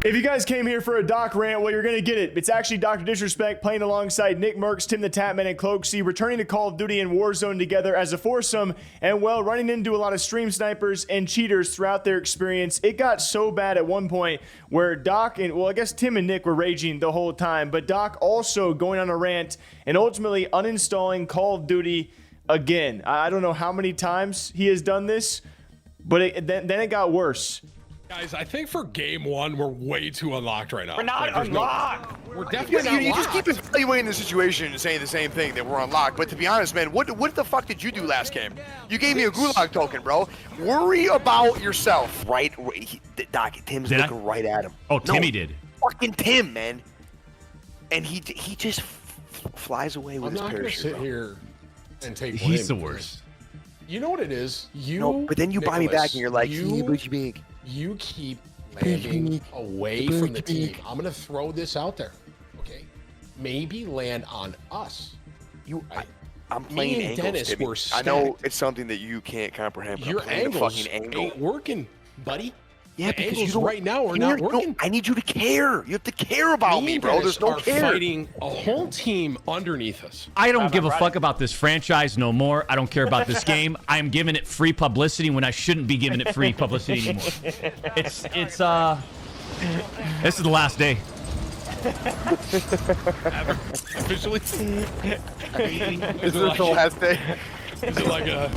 If you guys came here for a Doc rant, well, you're going to get it. It's actually Dr. Disrespect playing alongside Nickmercs, Timthetatman, and Cloakzy, returning to Call of Duty and Warzone together as a foursome, and, well, running into a lot of stream snipers and cheaters throughout their experience. It got so bad at one point where Doc and, well, I guess Tim and Nick were raging the whole time, but Doc also going on a rant and ultimately uninstalling Call of Duty again. I don't know how many times he has done this, but then it got worse. Guys, I think for game one, we're way too unlocked right now. We're not unlocked. We're definitely not You locked. just keep evaluating the situation and saying the same thing, that we're unlocked. But to be honest, man, what the fuck did you do last game? You gave me a gulag token, bro. Worry about yourself. Right? Doc, Tim's looking right at him. Oh, Timmy did. Fucking Tim, man. And he just flies away with his I'm not going to parachute. sit here and take blame. He's the worst. You know what it is? No, but then you buy me back and you're like, you keep landing away from the team. I'm going to throw this out there, okay? Maybe land on us. I'm playing Me and angles, Dennis Timmy. were I know stacked. it's something that you can't comprehend, but Your I'm playing angles a fucking angle. ain't working, buddy. Yeah, the because angles you don't, right now are not working. I need you to care. You have to care about me, bro. Dennis There's no are care. fighting a whole team underneath us. I don't give a fuck about this franchise no more. I don't care about this game. I'm giving it free publicity when I shouldn't be giving it free publicity anymore. This is the last day. Officially? Is this the last day? Is it like a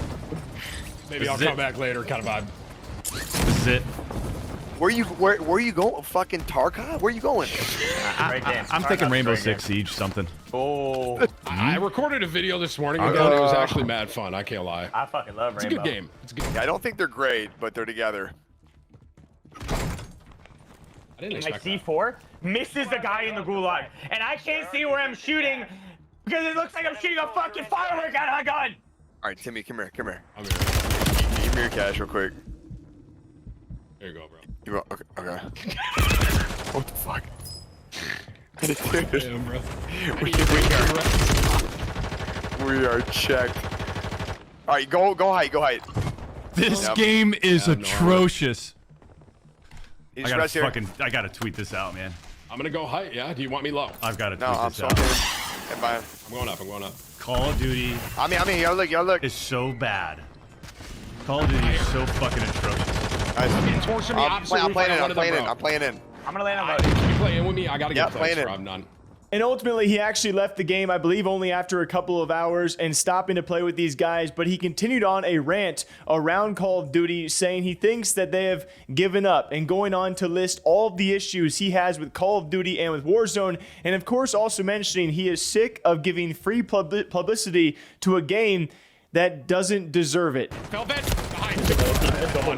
maybe This I'll is come it. back later kind of vibe? This is it. Where you going? Fucking Tarkov? Where you going? I'm thinking Rainbow Six Siege something. Oh, I recorded a video this morning about it. It was actually mad fun. I can't lie. I fucking love It's a Rainbow. good game. It's a good. Yeah, I don't think they're great, but they're together. I didn't My expect that. C4 misses the guy in the gulag, and I can't see where I'm shooting because it looks like I'm shooting a fucking firework out of my gun. All right, Timmy, come here. Come here. I'm here. Give me your cash real quick. There you go, bro. Okay. What the fuck? Damn, bro. We are checked. All right, go height. This Yep. game is Yeah, no. atrocious. You I just gotta rest here. I gotta tweet this out, man. I'm gonna go height. Yeah. Do you want me low? I've got to tweet No, I'm this so out. good. Hey, bye. I'm going up. I'm going up. Call of Duty I mean, y'all look. is so bad. Call of Duty is so fucking atrocious. Guys, Torch from the opposite I'm roof, playing I in. got I'm one playing of in. them, I'm playing in. I'm gonna land on bro. loading. You play in with me? I gotta Yeah, get plays, playing bro. it. I'm done. And ultimately, he actually left the game, I believe, only after a couple of hours and stopping to play with these guys. But he continued on a rant around Call of Duty, saying he thinks that they have given up and going on to list all of the issues he has with Call of Duty and with Warzone. And of course, also mentioning he is sick of giving free publicity to a game that doesn't deserve it. Fell bed. Behind.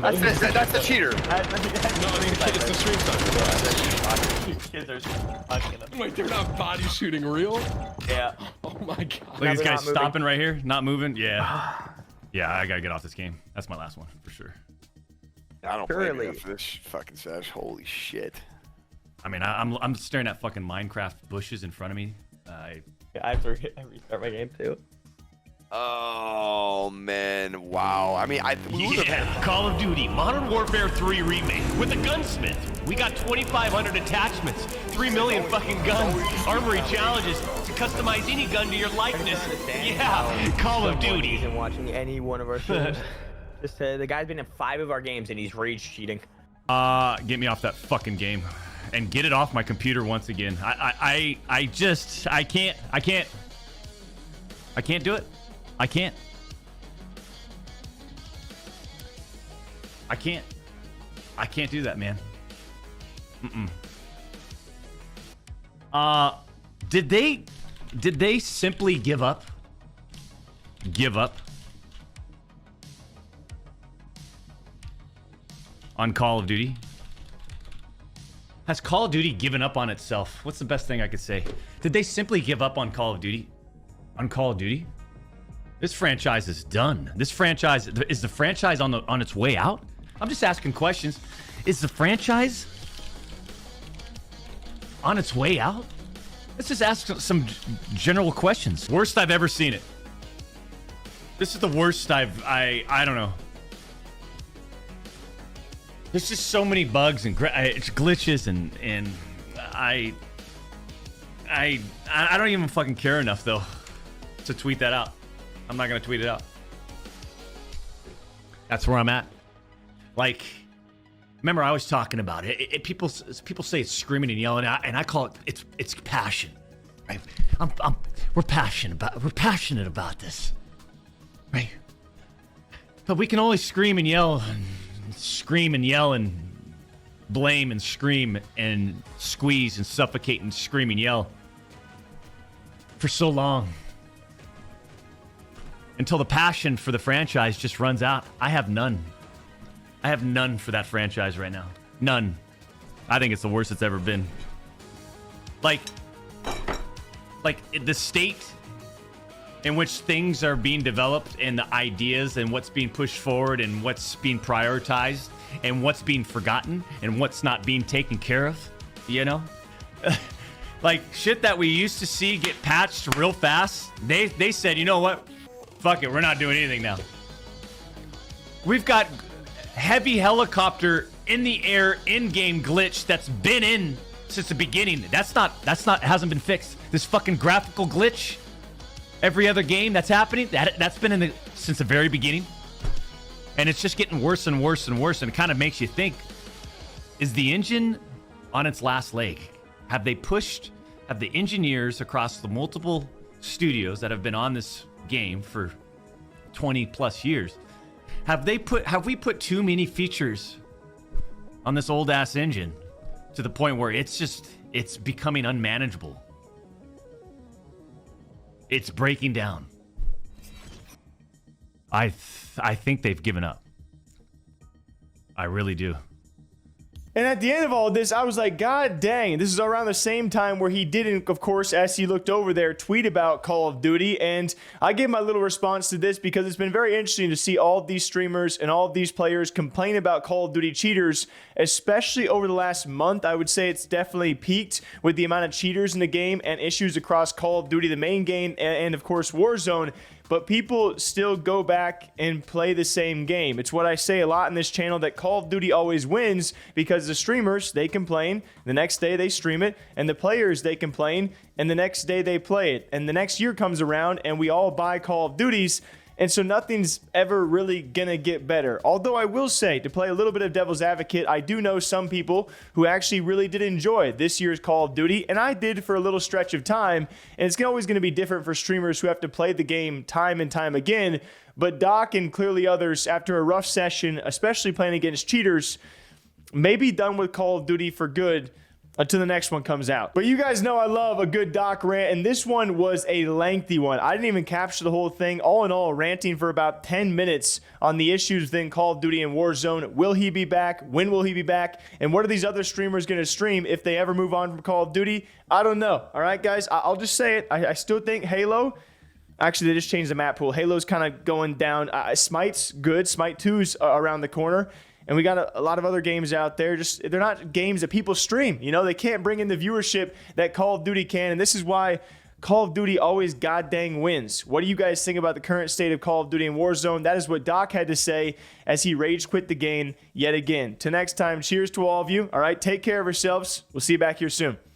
That's the cheater. No, it's the stream side. Kids are fucking up. Wait, they're not body shooting real? Yeah. Oh my god. Look at they're these guys not moving. stopping right here, not moving. Yeah. Yeah, I gotta get off this game. That's my last one for sure. I don't play Surely. enough for this fucking sesh. Holy shit. I mean, I'm staring at fucking Minecraft bushes in front of me. I have to restart my game too. Oh man, wow. I mean, Yeah, Call of Duty Modern Warfare 3 remake with a gunsmith. We got 2,500 attachments, 3 million fucking guns, armory challenges to customize any gun to your likeness. Yeah, Call of Duty. Isn't watching any one of our streams. Just the guy's been in 5 of our games and he's rage cheating. Get me off that fucking game, and get it off my computer once again. I can't do it. I can't. I can't do that, man. Did they simply give up? Give up on Call of Duty? Has Call of Duty given up on itself? What's the best thing I could say? Did they simply give up on Call of Duty? On Call of Duty? This franchise is done. This franchise is the franchise on its way out? I'm just asking questions. Is the franchise on its way out? Let's just ask some general questions. Worst I've ever seen it. This is the worst I don't know. There's just so many bugs and it's glitches and I don't even fucking care enough though to tweet that out. I'm not gonna tweet it out. That's where I'm at. Like, remember I was talking about it. People say it's screaming and yelling, and I call it it's passion. Right? We're passionate about this, right? But we can only scream and yell and blame and scream and squeeze and suffocate and scream and yell for so long until the passion for the franchise just runs out. I have none. I have none for that franchise right now. None. I think it's the worst it's ever been. Like the state in which things are being developed and the ideas and what's being pushed forward and what's being prioritized and what's being forgotten and what's not being taken care of, you know? Like shit that we used to see get patched real fast. They said, you know what? Fuck it, we're not doing anything now. We've got heavy helicopter in the air in-game glitch that's been in since the beginning. That's not hasn't been fixed. This fucking graphical glitch. Every other game that's happening, that's been since the very beginning. And it's just getting worse and worse and worse, and it kind of makes you think, is the engine on its last leg? Have the engineers across the multiple studios that have been on this game for 20 plus years, have we put too many features on this old ass engine to the point where it's becoming unmanageable? It's breaking down. I think they've given up. I really do. And at the end of all this, I was like, God dang, this is around the same time where he didn't, of course, as he looked over there, tweet about Call of Duty. And I gave my little response to this because it's been very interesting to see all of these streamers and all of these players complain about Call of Duty cheaters, especially over the last month. I would say it's definitely peaked with the amount of cheaters in the game and issues across Call of Duty, the main game, and of course, Warzone. But people still go back and play the same game. It's what I say a lot in this channel, that Call of Duty always wins because the streamers, they complain, the next day they stream it, and the players, they complain, and the next day they play it. And the next year comes around and we all buy Call of Duties, and so nothing's ever really gonna get better. Although I will say, to play a little bit of devil's advocate, I do know some people who actually really did enjoy this year's Call of Duty, and I did for a little stretch of time, and it's always gonna be different for streamers who have to play the game time and time again. But Doc and clearly others, after a rough session, especially playing against cheaters, may be done with Call of Duty for good until the next one comes out. But you guys know I love a good Doc rant, and this one was a lengthy one. I didn't even capture the whole thing. All in all, ranting for about 10 minutes on the issues within Call of Duty and Warzone. Will he be back? When will he be back? And what are these other streamers going to stream if they ever move on from Call of Duty? I don't know. All right, guys, I'll just say it. I still think Halo, actually, they just changed the map pool. Halo's kind of going down. Smite's good. Smite 2's around the corner. And we got a lot of other games out there. Just they're not games that people stream. You know, they can't bring in the viewership that Call of Duty can. And this is why Call of Duty always goddamn wins. What do you guys think about the current state of Call of Duty and Warzone? That is what Doc had to say as he rage quit the game yet again. Till next time, cheers to all of you. All right, take care of yourselves. We'll see you back here soon.